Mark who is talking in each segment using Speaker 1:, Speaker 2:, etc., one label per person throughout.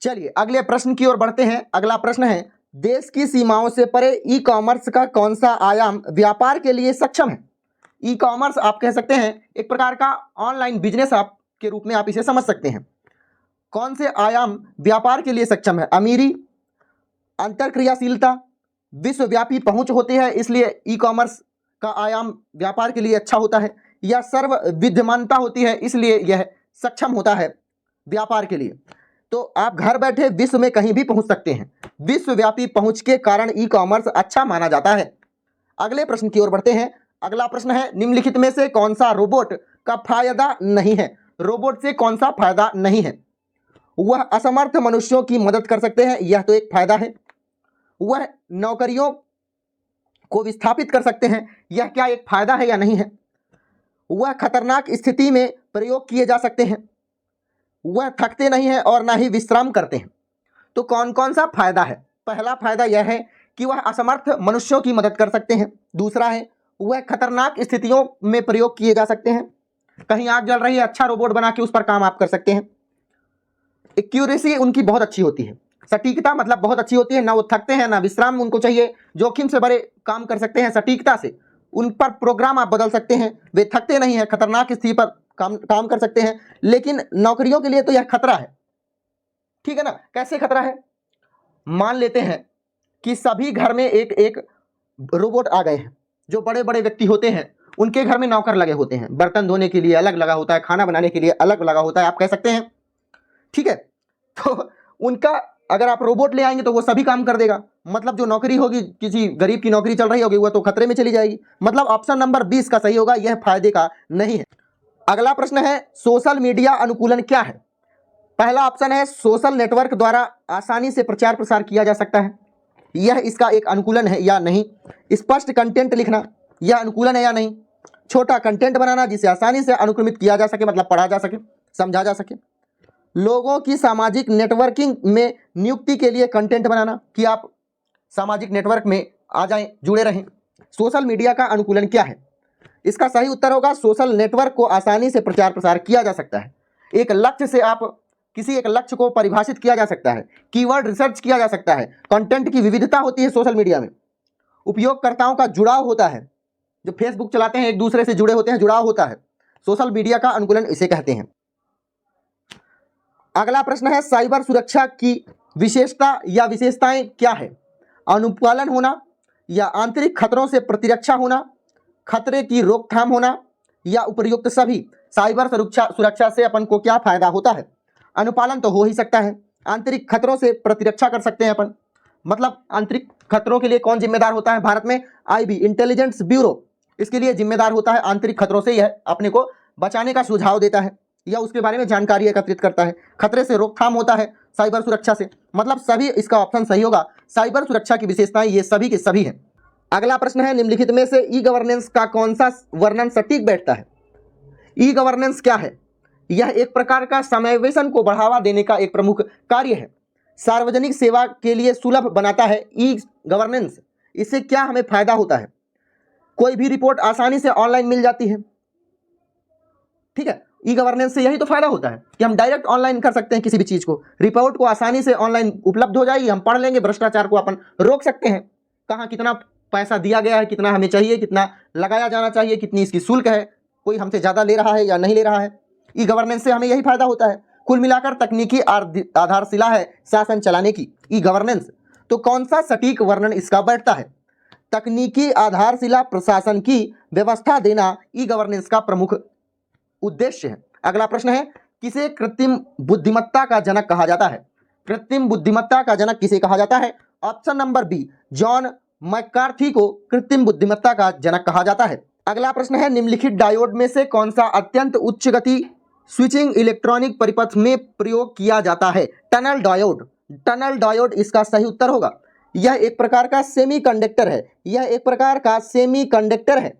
Speaker 1: चलिए अगले प्रश्न की ओर बढ़ते हैं। अगला प्रश्न है, देश की सीमाओं से परे ई कॉमर्स का कौन सा आयाम व्यापार के लिए सक्षम है? ई कॉमर्स आप कह सकते हैं एक प्रकार का ऑनलाइन बिजनेस आप के रूप में आप इसे समझ सकते हैं। कौन से आयाम व्यापार के लिए सक्षम है? अमीरी, अंतरक्रियाशीलता, विश्वव्यापी पहुंच होती है इसलिए ई कॉमर्स का आयाम व्यापार के लिए अच्छा होता है, या सर्व विद्यमानता होती है इसलिए यह सक्षम होता है व्यापार के लिए। तो आप घर बैठे विश्व में कहीं भी पहुंच सकते हैं। विश्वव्यापी पहुंच के कारण ई कॉमर्स अच्छा माना जाता है। अगले प्रश्न की ओर बढ़ते हैं। अगला प्रश्न है, निम्नलिखित में से कौन सा रोबोट का फायदा नहीं है? रोबोट से कौन सा फायदा नहीं है? वह असमर्थ मनुष्यों की मदद कर सकते हैं, यह तो एक फायदा है। वह नौकरियों को विस्थापित कर सकते हैं, यह क्या एक फायदा है या नहीं है? वह खतरनाक स्थिति में प्रयोग किए जा सकते हैं। वह थकते नहीं हैं और ना ही विश्राम करते हैं। तो कौन कौन सा फायदा है? पहला फायदा यह है कि वह असमर्थ मनुष्यों की मदद कर सकते हैं। दूसरा है वह खतरनाक स्थितियों में प्रयोग किए जा सकते हैं। कहीं आग जल रही है, अच्छा रोबोट बना के उस पर काम आप कर सकते हैं। एक्यूरेसी उनकी बहुत अच्छी होती है, सटीकता मतलब बहुत अच्छी होती है, ना वो थकते हैं ना विश्राम उनको चाहिए, जोखिम से बड़े काम कर सकते हैं सटीकता से। उन पर प्रोग्राम आप बदल सकते हैं, वे थकते नहीं हैं, खतरनाक स्थिति पर काम कर सकते हैं। लेकिन नौकरियों के लिए तो यह खतरा है, ठीक है ना? कैसे खतरा है? मान लेते हैं कि सभी घर में एक एक रोबोट आ गए हैं। जो बड़े बड़े व्यक्ति होते हैं उनके घर में नौकर लगे होते हैं, बर्तन धोने के लिए अलग लगा होता है, खाना बनाने के लिए अलग लगा होता है, आप कह सकते हैं, ठीक है? तो उनका अगर आप रोबोट ले आएंगे तो वो सभी काम कर देगा। मतलब जो नौकरी होगी, किसी गरीब की नौकरी चल रही होगी, वह तो खतरे में चली जाएगी। मतलब ऑप्शन नंबर 20 का सही होगा, यह फायदे का नहीं है। अगला प्रश्न है, सोशल मीडिया अनुकूलन क्या है? पहला ऑप्शन है, सोशल नेटवर्क द्वारा आसानी से प्रचार प्रसार किया जा सकता है, यह इसका एक अनुकूलन है या नहीं? स्पष्ट कंटेंट लिखना, यह अनुकूलन है या नहीं? छोटा कंटेंट बनाना जिसे आसानी से अनुक्रमित किया जा सके, मतलब पढ़ा जा सके, समझा जा सके। लोगों की सामाजिक नेटवर्किंग में नियुक्ति के लिए कंटेंट बनाना कि आप सामाजिक नेटवर्क में आ जाएं, जुड़े रहें। सोशल मीडिया का अनुकूलन क्या है? इसका सही उत्तर होगा, सोशल नेटवर्क को आसानी से प्रचार प्रसार किया जा सकता है। एक लक्ष्य से आप किसी एक लक्ष्य को परिभाषित किया जा सकता है, कीवर्ड रिसर्च किया जा सकता है, कंटेंट की विविधता होती है सोशल मीडिया में, उपयोगकर्ताओं का जुड़ाव होता है, जो फेसबुक चलाते हैं एक दूसरे से जुड़े होते हैं, जुड़ाव होता है। सोशल मीडिया का अनुकूलन इसे कहते हैं। अगला प्रश्न है, साइबर सुरक्षा की विशेषता या विशेषताएं क्या है? अनुपालन होना, या आंतरिक खतरों से प्रतिरक्षा होना, खतरे की रोकथाम होना, या उपर्युक्त सभी? साइबर सुरक्षा से अपन को क्या फायदा होता है? अनुपालन तो हो ही सकता है, आंतरिक खतरों से प्रतिरक्षा कर सकते हैं अपन। मतलब आंतरिक खतरों के लिए कौन जिम्मेदार होता है भारत में? आईबी, इंटेलिजेंस ब्यूरो, इसके लिए जिम्मेदार होता है। आंतरिक खतरों से यह अपने को बचाने का सुझाव देता है या उसके बारे में जानकारी एकत्रित करता है। खतरे से रोकथाम होता है साइबर सुरक्षा से, मतलब सभी, इसका ऑप्शन सही होगा। साइबर सुरक्षा की विशेषताएं ये सभी के सभी हैं। अगला प्रश्न है, निम्नलिखित में से ई गवर्नेंस का कौन सा वर्णन सटीक बैठता है? ई गवर्नेंस क्या है? यह एक प्रकार का समावेशन को बढ़ावा देने का एक प्रमुख कार्य है। सार्वजनिक सेवा के लिए सुलभ बनाता है ई गवर्नेंस। इससे क्या हमें फायदा होता है? कोई भी रिपोर्ट आसानी से ऑनलाइन मिल जाती है, ठीक है? ई गवर्नेंस से यही तो फायदा होता है कि हम डायरेक्ट ऑनलाइन कर सकते हैं किसी भी चीज को, रिपोर्ट को आसानी से ऑनलाइन उपलब्ध हो जाएगी, हम पढ़ लेंगे, भ्रष्टाचार को अपन रोक सकते हैं। कहाँ कितना पैसा दिया गया है, कितना हमें चाहिए, कितना लगाया जाना चाहिए, कितनी इसकी शुल्क है, कोई हमसे ज़्यादा ले रहा है या नहीं ले रहा है। ई गवर्नेंस से हमें यही फायदा होता है। कुल मिलाकर तकनीकी आधारशिला है शासन चलाने की ई गवर्नेंस। तो कौन सा सटीक वर्णन इसका बैठता है? तकनीकी आधारशिला प्रशासन की व्यवस्था देना ई गवर्नेंस का प्रमुख उद्देश्य है। अगला प्रश्न है, किसे कृत्रिम बुद्धिमत्ता का जनक कहा जाता है? कृत्रिम बुद्धिमत्ता का जनक किसे कहा जाता है? Option number B, John McCarthy को कृत्रिम बुद्धिमत्ता का जनक कहा जाता है। अगला प्रश्न है, निम्नलिखित डायोड में से कौन सा अत्यंत उच्च गति स्विचिंग इलेक्ट्रॉनिक परिपथ में प्रयोग किया जाता है? Tunnel diode. टनल डायोड इसका सही उत्तर होगा। यह एक प्रकार का सेमीकंडक्टर है, यह एक प्रकार का सेमीकंडक्टर है।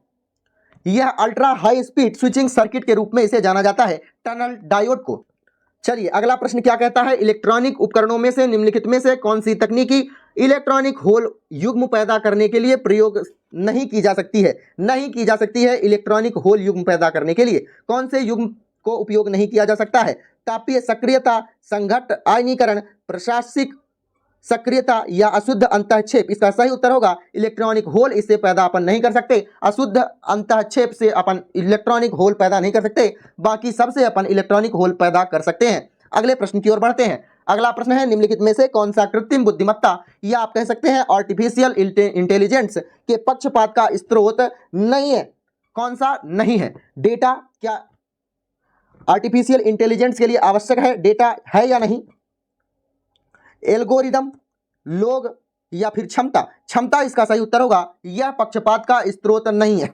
Speaker 1: यह ultra high speed switching circuit के रूप में इसे जाना जाता है, टनल डायोड को। चलिए अगला प्रश्न क्या कहता है, इलेक्ट्रॉनिक उपकरणों में से निम्नलिखित में से कौन सी तकनीकी इलेक्ट्रॉनिक होल युग्म पैदा करने के लिए प्रयोग नहीं की जा सकती है? नहीं की जा सकती है इलेक्ट्रॉनिक होल युग्म पैदा करने के लिए। कौन से युग्म को उपयोग नहीं किया जा सकता है? तापीय सक्रियता, संघट्ट आयनीकरण, प्रशासिक सक्रियता या अशुद्ध अंतःक्षेप। इसका सही उत्तर होगा इलेक्ट्रॉनिक होल। इससे पैदा अपन नहीं कर सकते, अशुद्ध अंतःक्षेप से अपन इलेक्ट्रॉनिक होल पैदा नहीं कर सकते, बाकी सबसे अपन इलेक्ट्रॉनिक होल पैदा कर सकते हैं। अगले प्रश्न की ओर बढ़ते हैं। अगला प्रश्न है, निम्नलिखित में से कौन सा कृत्रिम बुद्धिमत्ता या आप कह सकते हैं आर्टिफिशियल इंटेलिजेंस के पक्षपात का स्रोत नहीं है? कौन सा नहीं है? डेटा क्या आर्टिफिशियल इंटेलिजेंस के लिए आवश्यक है? डेटा है या नहीं? एल्गोरिदम, लोग या फिर क्षमता? क्षमता इसका सही उत्तर होगा। यह पक्षपात का स्रोत नहीं है।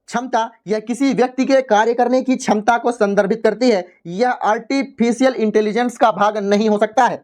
Speaker 1: क्षमता यह किसी व्यक्ति के कार्य करने की क्षमता को संदर्भित करती है, यह आर्टिफिशियल इंटेलिजेंस का भाग नहीं हो सकता है।